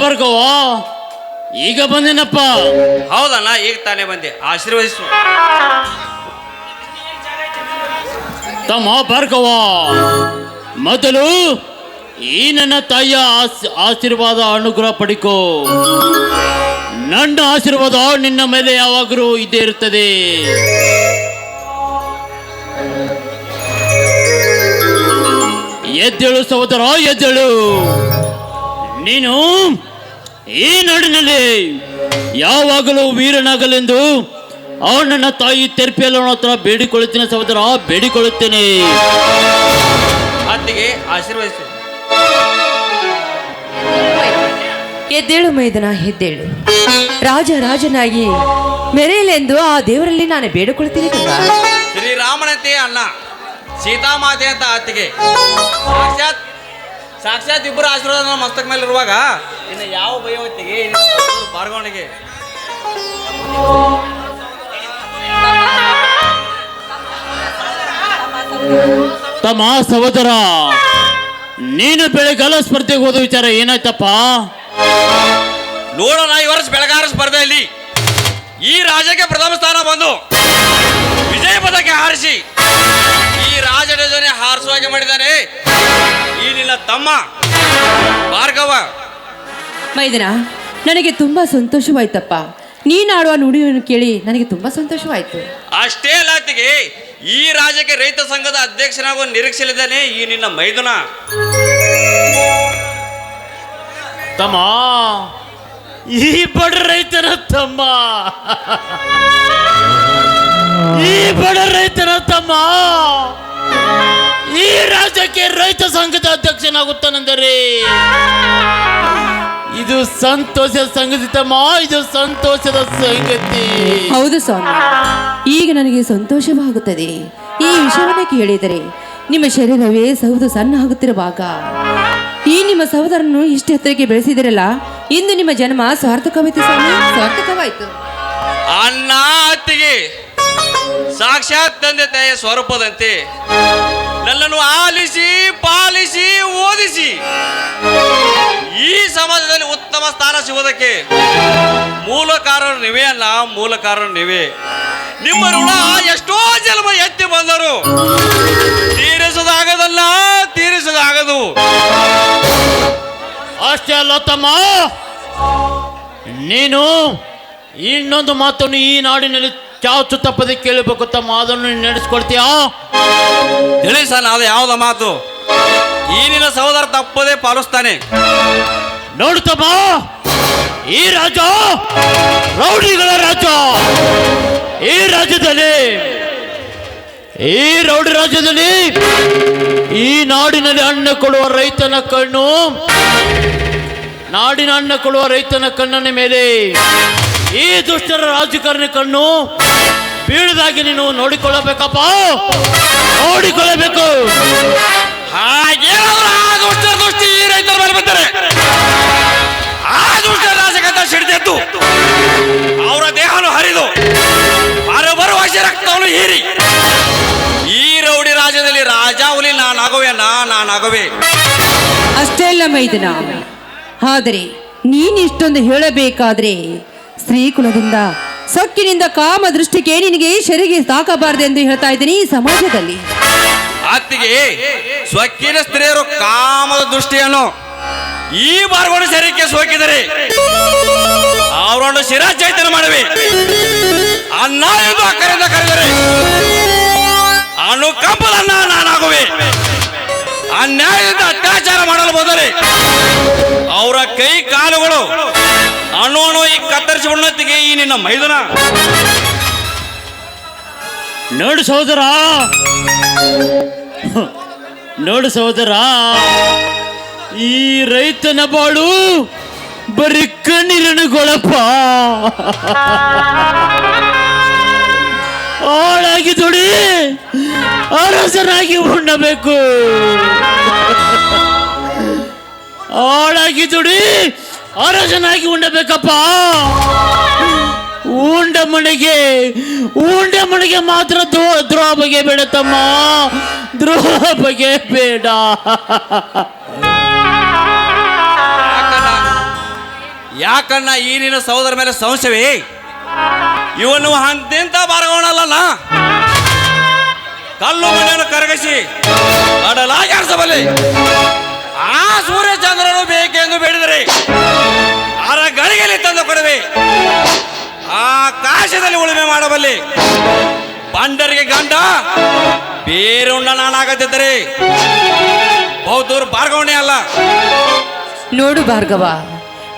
ಭಾರ್ಗವ, ಈಗ ಬಂದೇನಪ್ಪ. ಹೌದಣ್ಣ, ಈಗ ತಾನೇ ಬಂದೆ. ಆಶೀರ್ವದಿಸು ತಮ್ಮ ಭಾರ್ಗವ. ಮೊದಲು ಈ ನನ್ನ ತಾಯಿಯ ಆಶೀರ್ವಾದ ಅನುಗ್ರಹ ಪಡಿಕೋ. ನನ್ನ ಆಶೀರ್ವಾದ ನಿನ್ನ ಮೇಲೆ ಯಾವಾಗಲೂ ಇದ್ದೇ ಇರುತ್ತದೆ. ಎದ್ದೇಳು ಸಹೋದರ, ಎದ್ದೇಳು. ನೀನು ಈ ನಾಡಿನಲ್ಲಿ ಯಾವಾಗಲೂ ವೀರನಾಗಲೆಂದು ನನ್ನ ತಾಯಿ ತೆರಪಿಯಲ್ಲ ಹತ್ರ ಬೇಡಿಕೊಳ್ಳುತ್ತೇನೆ ಸಹೋದರ, ಬೇಡಿಕೊಳ್ಳುತ್ತೇನೆ. ಅತ್ತಿಗೆ ಆಶೀರ್ವದಿಸು. ಎದ್ದೇಳು ಮೈದನ, ಎದ್ದೇಳು. ರಾಜನಾಗಿ ಮೆರೆಯಲೆಂದು ಆ ದೇವರಲ್ಲಿ ನಾನು ಬೇಡಿಕೊಳ್ತೀನಿ ಕಂದ. ಶ್ರೀರಾಮನಂತೆ ಅಣ್ಣ, ಸೀತಾಮಾತೆ ಅಂತ ಅತ್ತಿಗೆ. ಸಾಕ್ಷಾತ್ ಇಬ್ಬರು ಆಶೀರ್ವಾದ ನನ್ನ ಮಸ್ತಕ ಮೇಲೆ ಇರುವಾಗ ಇನ್ನು ಯಾವ ಭಯವತ್ತಿಗೆ ಭಾರ್ಗವನಿಗೆ. ತಮ್ಮ ಸಹೋದರ, ನೀನು ಬೆಳೆಗಾಲ ಸ್ಪರ್ಧೆಗೆ ಹೋದ ವಿಚಾರ ಏನಾಯ್ತಪ್ಪ? ನೋಡೋಣ, ಈ ವರ್ಷ ಬೆಳಗಾರ ಸ್ಪರ್ಧೆಯಲ್ಲಿ ಈ ರಾಜ್ಯಕ್ಕೆ ಪ್ರಥಮ ಸ್ಥಾನ ಬಂದು ವಿಜಯ ಪದಕ ಹಾರಿಸಿ ಈ ರಾಜನೇ ಹಾರಿಸುವಾಗೆ ಮಾಡಿದ್ದಾನೆ ಈ ನಿನ್ನ ತಮ್ಮ ಭಾರ್ಗವ. ಮೈದನ, ನನಗೆ ತುಂಬಾ ಸಂತೋಷವಾಯ್ತಪ್ಪ. ನೀನಾಡುವ ನುಡಿಯನ್ನು ಕೇಳಿ ನನಗೆ ತುಂಬಾ ಸಂತೋಷವಾಯ್ತು. ಅಷ್ಟೇ ಅಲ್ಲತ್ತಿಗೆ ಈ ರಾಜ್ಯಕ್ಕೆ ರೈತ ಸಂಘದ ಅಧ್ಯಕ್ಷನಾಗುವ ನಿರೀಕ್ಷೆಯಲ್ಲಿದ್ದಾನೆ ಈ ನಿನ್ನ ಮೈದುನ. ತಮ್ಮ, ಈ ಬಡ ರೈತನ ತಮ್ಮ, ಈ ಬಡ ರೈತನ ತಮ್ಮ ಈ ರಾಜ್ಯಕ್ಕೆ ರೈತ ಸಂಘದ ಅಧ್ಯಕ್ಷನಾಗುತ್ತಾನೆಂದರೆ ಇದು ಸಂತೋಷದ ಸಂಗತಿ ತಮ್ಮ, ಇದು ಸಂತೋಷದ ಸಂಗತಿ. ಹೌದು ಸ್ವಾಮಿ, ಈಗ ನನಗೆ ಸಂತೋಷವಾಗುತ್ತದೆ. ಈ ವಿಷಯವನ್ನು ಕೇಳಿದರೆ ನಿಮ್ಮ ಶರೀರವೇ ಸೌದು ಸಣ್ಣ ಆಗುತ್ತಿರುವಾಗ ಈ ನಿಮ್ಮ ಸಹೋದರನ್ನು ಇಷ್ಟು ಎತ್ತರಕ್ಕೆ ಬೆಳೆಸಿದಿರಲ್ಲ, ಇಂದು ನಿಮ್ಮ ಜನ್ಮ ಸಾರ್ಥಕವಾಯಿತು ಸ್ವಾಮಿ, ಸಾರ್ಥಕವಾಯಿತು. ಅಣ್ಣ ಅತ್ತಿಗೆ ಸಾಕ್ಷಾತ್ ತಂದೆ ತಾಯಿಯ ಸ್ವರೂಪದಂತೆ ನನ್ನನ್ನು ಆಲಿಸಿ ಪಾಲಿಸಿ ಓದಿಸಿ ಈ ಸಮಾಜದಲ್ಲಿ ಉತ್ತಮ ಸ್ಥಾನ ಸಿಗೋದಕ್ಕೆ ಮೂಲ ಕಾರಣ ನೀವೇ ಅಲ್ಲ, ಮೂಲ ಕಾರಣ ನೀವೇ. ನಿಮ್ಮ ಋಣ ಎಷ್ಟೋ ಜನ್ಮ ಎತ್ತಿ ಬಂದರು, ತೀರಿಸೋದಾಗದಲ್ಲ, ತೀರಿಸೋದಾಗದು. ಅಷ್ಟೇ ಅಲ್ಲ ತಮ್ಮ, ನೀನು ಇನ್ನೊಂದು ಮಾತನ್ನು ಈ ನಾಡಿನಲ್ಲಿ ಚಾಚು ತಪ್ಪದೆ ಕೇಳಬೇಕು ತಮ್ಮ, ಅದನ್ನು ನಡೆಸ್ಕೊಡ್ತೀಯಾ? ತಿಳಿಸಲ್ಲ, ಅದು ಯಾವ್ದ ಮಾತು? ಈ ನಿನ್ನ ಸಹೋದರ ತಪ್ಪದೆ ಪಾಲಿಸ್ತಾನೆ. ನೋಡು ತಮ್ಮ, ಈ ರಾಜ ರೌಡಿಗಳ ರಾಜ. ಈ ರಾಜ್ಯದಲ್ಲಿ, ಈ ರೌಡಿ ರಾಜ್ಯದಲ್ಲಿ ಈ ನಾಡಿನಲ್ಲಿ ಅನ್ನ ಕೊಡುವ ರೈತನ ಕಣ್ಣು, ನಾಡಿನ ಅನ್ನ ಕೊಡುವ ರೈತನ ಕಣ್ಣಿನ ಮೇಲೆ ಈ ದುಷ್ಟರ ರಾಜಕಾರಣಿ ಕಣ್ಣು ಬೀಳದಾಗಿ ನೀನು ನೋಡಿಕೊಳ್ಳಬೇಕಪ್ಪ, ನೋಡಿಕೊಳ್ಳಬೇಕು. ಹಾಗೇನಾದ್ರೂ ಆ ದುಷ್ಟ ಈ ರೈತರ ಮೇಲೆ ಬರ್ತಾರೆ, ಆ ದುಷ್ಟ ರಾಜಕಂತ ಸಿಡಿದೆದ್ದು ಅವರ ದೇಹನು ಹರಿದು ಬರುವ ರಕ್ತವನ್ನು ಹೀರಿ ಈ ರೌಡಿ ರಾಜ್ಯದಲ್ಲಿ ರಾಜಾವಲಿ ನಾನಾಗುವೆ. ಅಷ್ಟೇ ಅಲ್ಲ ಮೈದನ, ಆದರೆ ನೀನಿಷ್ಟೊಂದು ಹೇಳಬೇಕಾದ್ರೆ ಸ್ತ್ರೀಕುಲದಿಂದ ಸೊಕ್ಕಿನಿಂದ ಕಾಮ ದೃಷ್ಟಿಗೆ ನಿನಗೆ ಶರಿಗೆ ತಾಕಬಾರದೆಂದು ಹೇಳ್ತಾ ಇದ್ದೀನಿ ಈ ಸಮಾಜದಲ್ಲಿ. ಅತ್ತಿಗೆ ಸ್ವಕ್ಕಿನ ಸ್ತ್ರೀಯರು ಕಾಮದ ದೃಷ್ಟಿಯನ್ನು ಈ ಬಾರ್ಗೋಣ ಶರೀರಕ್ಕೆ ಸೋಕಿದರೆ ಅವರನ್ನು ಶಿರಾಚೈತನ್ಯ ಮಾಡುವೆ. ಅನ್ನ ಎಂದು ಅಕ್ಕರಿಂದ ಕರೆದರೆ ಅನುಕಂಪದ ಅನ್ನ ನಾನಾಗುವೆ. ಅನ್ಯಾಯದಿಂದ ಅತ್ಯಾಚಾರ ಮಾಡಲು ಬಂದರೆ ಅವರ ಕೈ ಕಾಲುಗಳು ಅಣು ಈ ಕತ್ತರಿಸಿ ಉಣ್ಣತ್ತಿಗೆ ಈ ನಿನ್ನ ಮೈದುನ. ನೋಡು ಸಹೋದರ, ನೋಡು ಸಹೋದರ, ಈ ರೈತನ ಬಾಳು ಬರೀ ಕಣ್ಣೀರನ್ನು ಗೊಳಪ. ಆಳಾಗಿ ದುಡಿ ಅರಸನಾಗಿ ಉಣ್ಣಬೇಕು, ಆಳಾಗಿ ದುಡಿ ಅರಸನಾಗಿ ಉಣ್ಣಬೇಕಪ್ಪ. ಉಂಡ ಮನೆಗೆ ಮಾತ್ರ ದ್ರೋಹ ಬಗೆ ಬೇಡ ತಮ್ಮ, ದ್ರೋಹ ಬಗೆ ಬೇಡ. ಯಾಕಣ್ಣ ಈ ನಿನ್ನ ಸಹೋದರ ಮೇಲೆ ಸಂಶಯವೇ? ಇವನು ಅಂತೆಂತ ಬಾರಗೋಣಲ್ಲ, ಕಲ್ಲು ಮನೆಯನ್ನು ಕರಗಿಸಿ ಅಡಲಾಗಿ ಆಡಿಸಬಲ್ಲೆ. ಆ ಸೂರ್ಯಚಂದ್ರನು ಬೇಕೆಂದು ಬೇಡಿದರೆ ಆರ ಗಳಿಗೆಯಲ್ಲಿ ತಂದು ಕೊಡುವೆ. ಆಕಾಶದಲ್ಲಿ ಉಳುಮೆ ಮಾಡಬಲ್ಲೆ. ಬಂಡರಿಗೆ ಗಂಡ ಬೇರೆ ಉಂಡ ನಾನಾಗದಿದ್ದರೆ ಬಹುದೂರ ಬಾರ್ಗವಣೆ ಅಲ್ಲ. ನೋಡು ಭಾರ್ಗವ,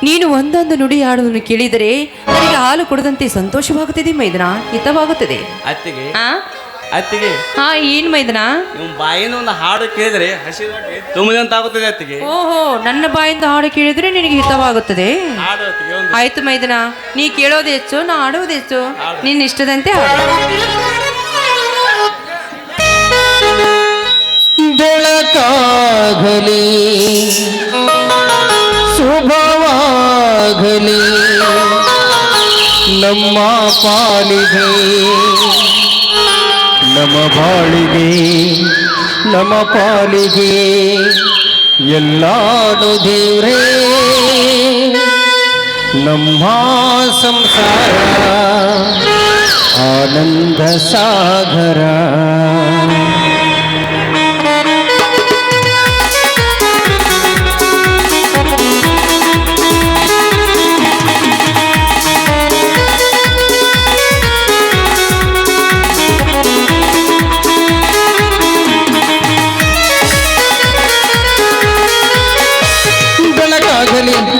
ನೀನು ಒಂದೊಂದು ನುಡಿ ಆಡುವುದನ್ನು ಕೇಳಿದರೆ ನನಗೆ ಹಾಲು ಕೊಡದಂತೆ ಸಂತೋಷವಾಗುತ್ತದೆ ಮೈದನ, ಹಿತವಾಗುತ್ತದೆ. ಅತ್ತಿಗೆ ಆ ಅತ್ತಿಗೆ ಹಾ, ಏನ್ ಮೈದನ? ನಿಮ್ಮ ಬಾಯಿನ ಒಂದು ಹಾಡು ಕೇಳಿದ್ರೆ ಹಸಿ ತುಂಬದಂತ ಆಗುತ್ತದೆ ಅತ್ತಿಗೆ. ಓಹೋ, ನನ್ನ ಬಾಯಿಂದ ಹಾಡು ಕೇಳಿದ್ರೆ ನಿನಗೆ ಹಿತವಾಗುತ್ತದೆ. ಹಾಡು ಅತ್ತಿಗೆ ಒಂದು. ಆಯ್ತು ಮೈದನ, ನೀ ಕೇಳೋದು ಹೆಚ್ಚು, ನಾ ಆಡುವುದು ಹೆಚ್ಚು. ನಿನ್ನ ಇಷ್ಟದಂತೆ ಹಾಡು. ಬೆಳಕಾಗಲಿ ಶುಭವಾಗಲಿ ನಮ್ಮ ಪಾಲಿಗೆ, ನಮ್ಮ ಬಾಳಿಗೆ, ನಮ್ಮ ಪಾಲಿಗೆ ಎಲ್ಲಾನು ದೇವ್ರೇ. ನಮ್ಮ ಸಂಸಾರ ಆನಂದ ಸಾಗರ.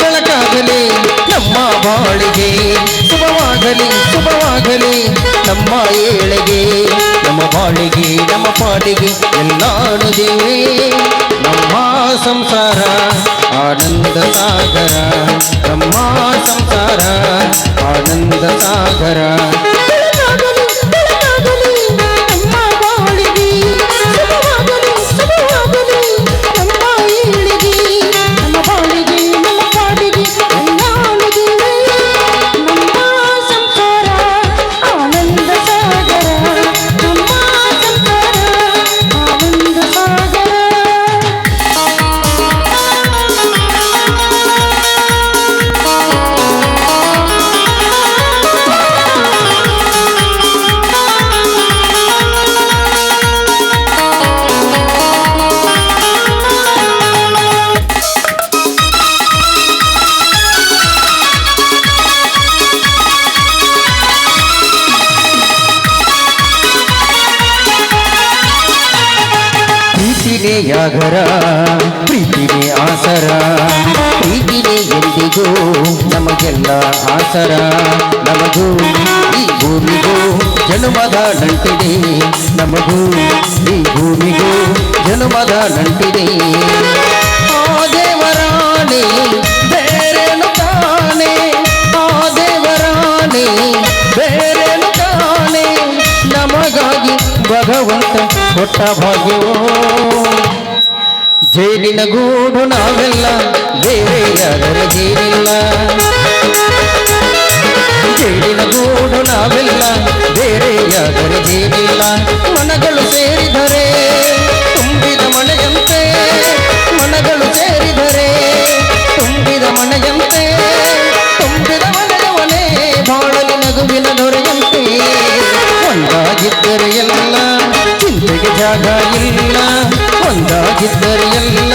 ಬೆಳಕಾಗಲಿ ನಮ್ಮ ಬಾಳಿಗೆ, ಶುಭವಾಗಲಿ ಶುಭವಾಗಲಿ ನಮ್ಮ ಏಳಿಗೆ, ನಮ್ಮ ಬಾಳಿಗೆ, ನಮ್ಮ ಪಾಡಿಗೆ ಎಲ್ಲಾನು ದೇವೇ. ನಮ್ಮ ಸಂಸಾರ ಆನಂದ ಸಾಗರ, ನಮ್ಮ ಸಂಸಾರ ಆನಂದ ಸಾಗರ. ಪ್ರೀತಿನೇ ಯಾಗರ, ಪ್ರೀತಿನೇ ಆಸರ, ಪ್ರೀತಿನೇ ಎಂದಿಗೂ ನಮಗೆಲ್ಲ ಆಸರ. ನಮಗೂ ಈ ಭೂಮಿಗೂ ಜನ್ಮದ ನಂಟಿದೆ, ನಮಗೂ ಈ ಭೂಮಿಗೂ ಜನ್ಮದ ನಂಟಿದೆ. ಆ ದೇವರಾಣಿ ಬೇರೇನು ತಾನೆ, ಆ ದೇವರಾಣಿ ಬೇರೇನು ತಾನೆ, ನಮಗಾಗಿ ಭಗವಂತ ಕೊಟ್ಟ ಭಾಗ್ಯವೋ. ಜೇನಿನ ಗೂಡು ನಾವೆಲ್ಲ, ಬೇರೆಯಾದರೆ ಜೇನಿಲ್ಲ. ಜೇನಿನ ಗೂಡು ನಾವೆಲ್ಲ, ಬೇರೆಯಾದರೆ ಜೇನಿಲ್ಲ. ಮನಗಳು ಸೇರಿದರೆ ತುಂಬಿದ ಮನೆಯಂತೆ, ಮನಗಳು ಸೇರಿದರೆ ತುಂಬಿದ ಮನೆಯಂತೆ, ತುಂಬಿದ ಮನೆಯವನೇ ಬಾಳಲಿ ನಗುವಿನ ದೊರೆಯಂತೆ. ಒಂದಾಗಿದ್ದರೆ ಎಲ್ಲ ಚಿಂತೆಗೆ ಜಾಗ ಇಲ್ಲ, ಒಂದಾಗಿದ್ದರೆ ಎಲ್ಲ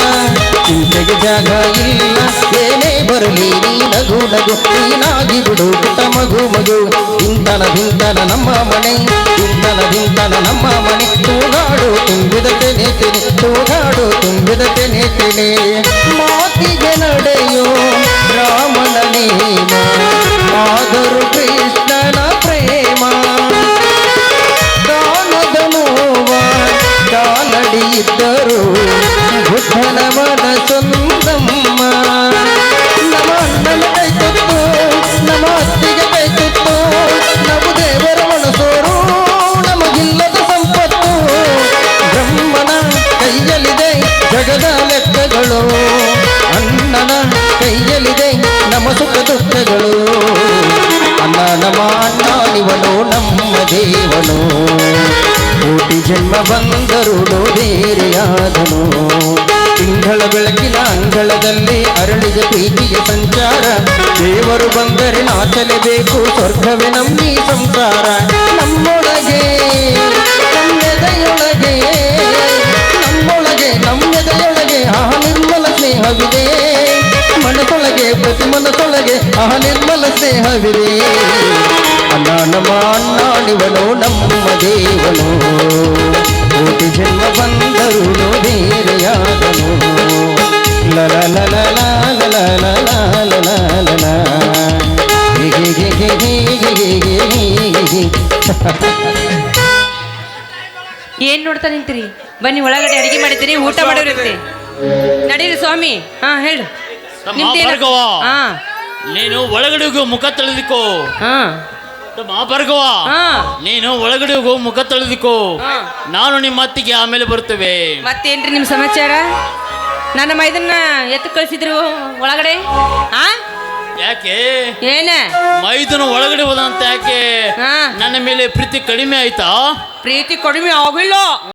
ಚಿಂತೆಗೆ ಜಾಗ ಇಲ್ಲ. ಏನೇ ಬರಲಿ ನೀ ನಗು ನಗು, ನೀನಾಗಿ ಬಿಡು ಪುಟ್ಟ ಮಗು ಮಗು. ದಿಂತನ ದಿಂತನ ನಮ್ಮ ಮನೆ, ದಿಂತನ ದಿಂತನ ನಮ್ಮ ಮನೆ. ತೂಗಾಡು ತುಂಬಿದ ತೆನೆ ತೆನೆ, ತೂಗಾಡು ತುಂಬಿದ ತೆನೆ ತೆನೆ. ಮಾತಿಗೆ ನಡೆಯೋ ರಾಮನ ನೇಮ, ಆದರೂ ಕೃಷ್ಣನ ಪ್ರೇಮ. ದಾನದ ನೋವ ಕಾಲಡಿಯಿದ್ದರು ಬುದ್ಧನ ಮನಸೊಂದಮ್ಮ. ನಮ್ಮ ಅಣ್ಣನ ಕೈ ತುತ್ತು, ನಮ್ಮ ಅತ್ತಿಗೆ ಕೈ ತುತ್ತು, ನಾವು ದೇವರ ಮನಸೋರು, ನಮಗಿಲ್ಲದ ಸಂಪತ್ತು. ಬ್ರಹ್ಮನ ಕೈಯಲ್ಲಿದೆ ಜಗದ ಲೆಕ್ಕಗಳು, ಅಣ್ಣನ ಕೈಯಲ್ಲಿದೆ ನಮ್ಮ ಸುಖ ದುಃಖಗಳು. ಅನ್ನ ನಮ್ಮ ಅಣ್ಣನಿವನು ನಮ್ಮ ದೇವನು, ಕೋಟಿ ಜನ್ಮ ಬಂದರು ಬೇರೆಯಾದನು. ತಿಂಗಳ ಬೆಳಕಿನ ಅಂಗಳದ ಮನದಲ್ಲಿ ಅರಳಿದ ಪ್ರೀತಿಗೆ ಸಂಚಾರ ದೇವರು ಬಂದರೆ ನಾಚಲೇಬೇಕು ಸ್ವರ್ಗವೇ ನಮ್ಮಿ ಸಂಸಾರ ನಮ್ಮೊಳಗೆ ನಮ್ಮೆದೆಯೊಳಗೆ ನಮ್ಮೆದೆಯೊಳಗೆ ನಿರ್ಮಲ ಸ್ನೇಹವಿದೆ ಮನಸೊಳಗೆ ಪ್ರತಿ ಮನಸೊಳಗೆ ನಿರ್ಮಲ ಸ್ನೇಹವಿದೆ ಅಣ್ಣ ನಮ್ಮ ಅಣ್ಣಾಣಿವನು ನಮ್ಮ ದೇವನು ಕೋಟಿ ಜನ್ಮ ಬಂದರು ಬೇರೆಯಾದನು ಲಲ ಲಲ ಲಲ ಲಲ ಲಲ ಲಲ ಏನ್ ನೋಡ್ತಾ ನಿಂತೀರಿ? ಬನ್ನಿ ಒಳಗಡೆ ಅಡಿಗೆ ಮಾಡಿದ್ದೀರಿ, ಊಟ ಮಾಡೋರಿರ್ತಿ. ನಡೀರಿ ಸ್ವಾಮಿ. ಹಾ ಹೇಳು. ತಮ್ಮ ನಿಮ್ದೇನು? ಭಾರ್ಗವ, ಹಾ ನೀನು ಒಳಗಡೆ ಹೋಗು, ಮುಖ ತೊಳೆದಿಕೋ. ಹಾ ತಮ್ಮ ಭಾರ್ಗವ, ಹಾ ನೀನು ಒಳಗಡೆ ಹೋಗು, ಮುಖ ತೊಳೆದಿಕೋ. ಹಾ. ನಾನು ನಿಮ್ಮ ಅತ್ತಿಗೆ ಆಮೇಲೆ ಬರ್ತೇವೆ. ಮತ್ತೇನ್ರಿ ನಿಮ್ಮ ಸಮಾಚಾರ? ನನ್ನ ಮೈದನ್ನ ಎತ್ತು ಕಳಿಸಿದ್ರು ಒಳಗಡೆ. ಹಾ ಯಾಕೆ ಏನ ಮೈದನು ಒಳಗಡೆ ಹೋದಂತ? ಯಾಕೆ ಹಾ ನನ್ನ ಮೇಲೆ ಪ್ರೀತಿ ಕಡಿಮೆ ಆಯ್ತಾ? ಪ್ರೀತಿ ಕಡಿಮೆ ಆಗಿಲ್ಲ.